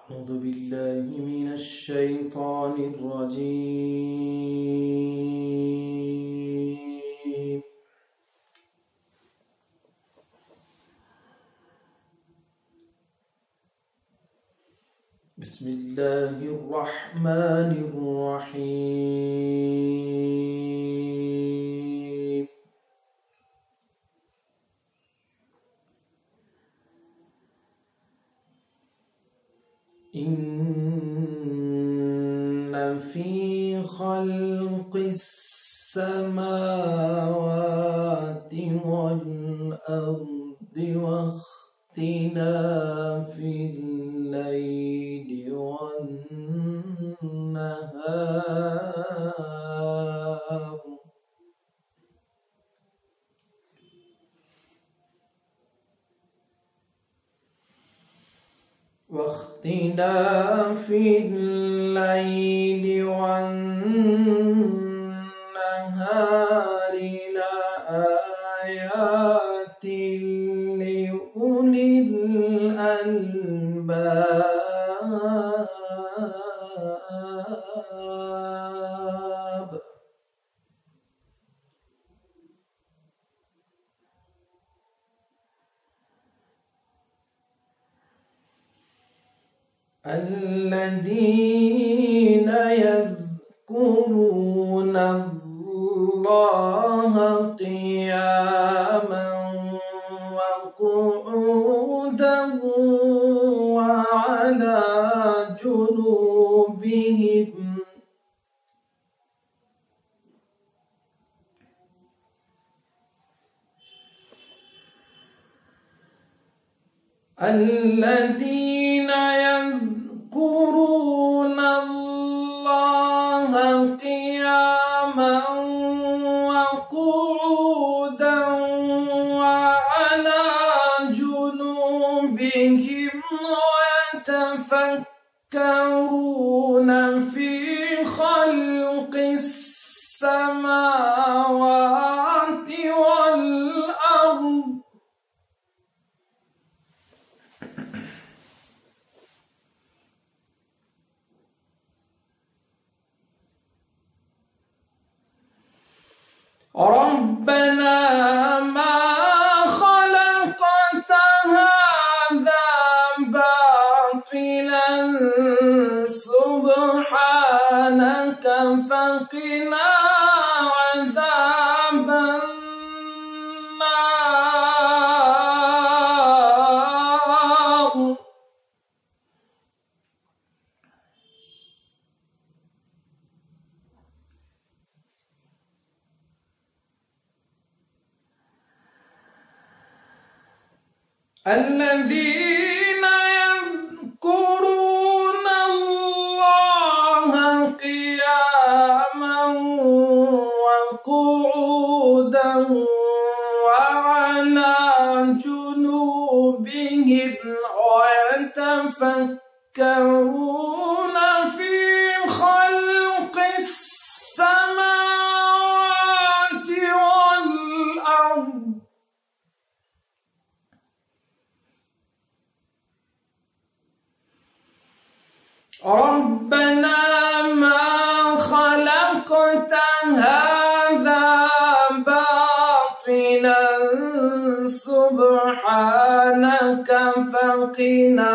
أعوذ بالله من الشيطان الرجيم. بسم الله الرحمن الرحيم. إن في خلق السماوات والأرض واختلاف الليل والنهار لآيات لأولي الألباب. الذين يذكرون الله قياما وقعودا وعلى جنوبهم الذين يذكرون الله قياما وقعودا وعلى جنوبهم ويتفكرون في خلق السماوات والأرض ربنا ما خلقت هذا باطلا سبحانك فقنا عذاب النار. الذين يذكرون الله قياما وقعودا وعلى جنوبهم ويتفكرون في خلق السماوات والأرض ربنا ما خلقت هذا باطلا سبحانك فقنا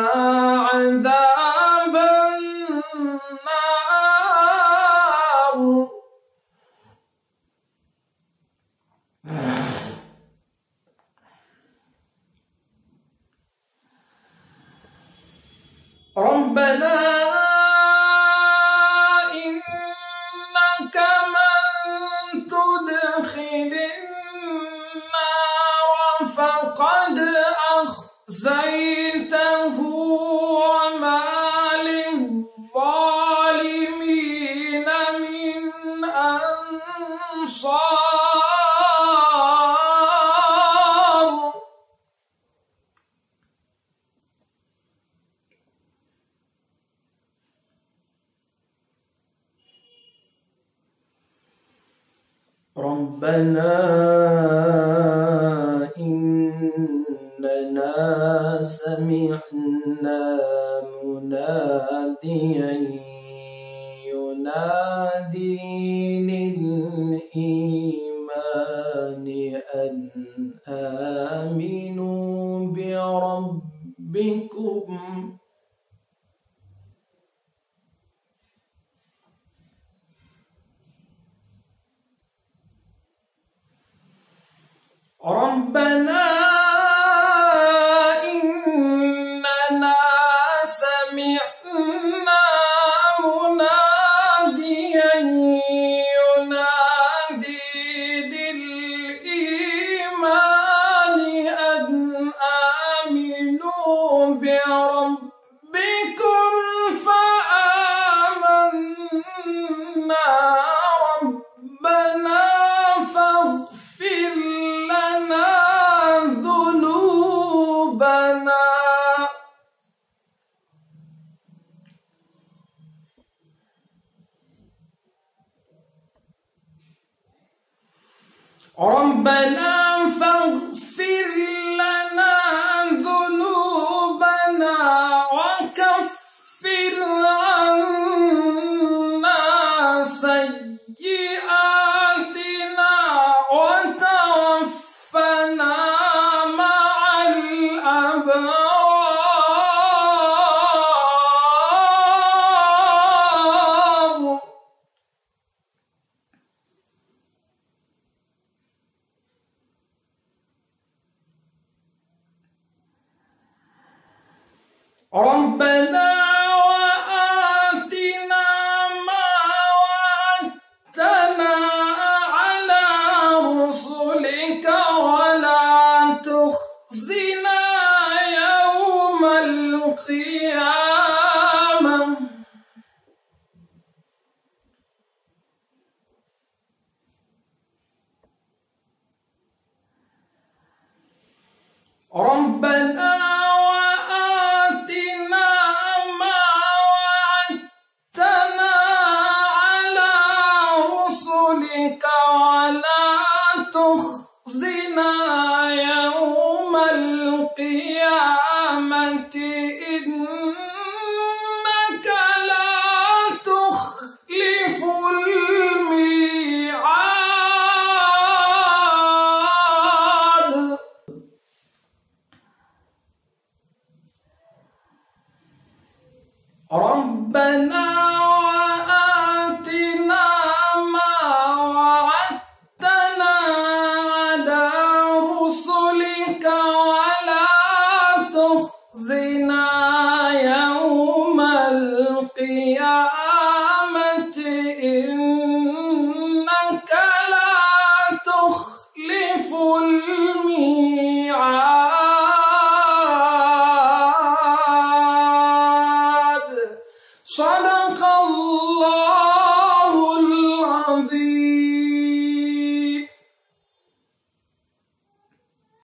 عذاب النار. ربنا إنك من تدخل النار فقد أخزيته وما للظالمين من أنصار. ربنا إننا سمعنا مناديا ينادي للإيمان أن آمنوا بربكم ربنا إننا سمعنا مناديا ينادي للإيمان أن آمنوا بربكم فآمنا ربنا فاغفر لنا ذنوبنا ربنا فاغفر لنا ذنوبنا وكفر عنا سيئاتنا وتوفنا مع الأبرار ربنا وآتنا ما وعدتنا على رسلك ولا تخزنا يوم القيامة ربنا وآتنا ما وعدتنا على رسلك ولا تخزنا يوم القيامة إنك لا تخلف الميعاد ربنا وآتنا ما وعدتنا على رسلك ولا تخزنا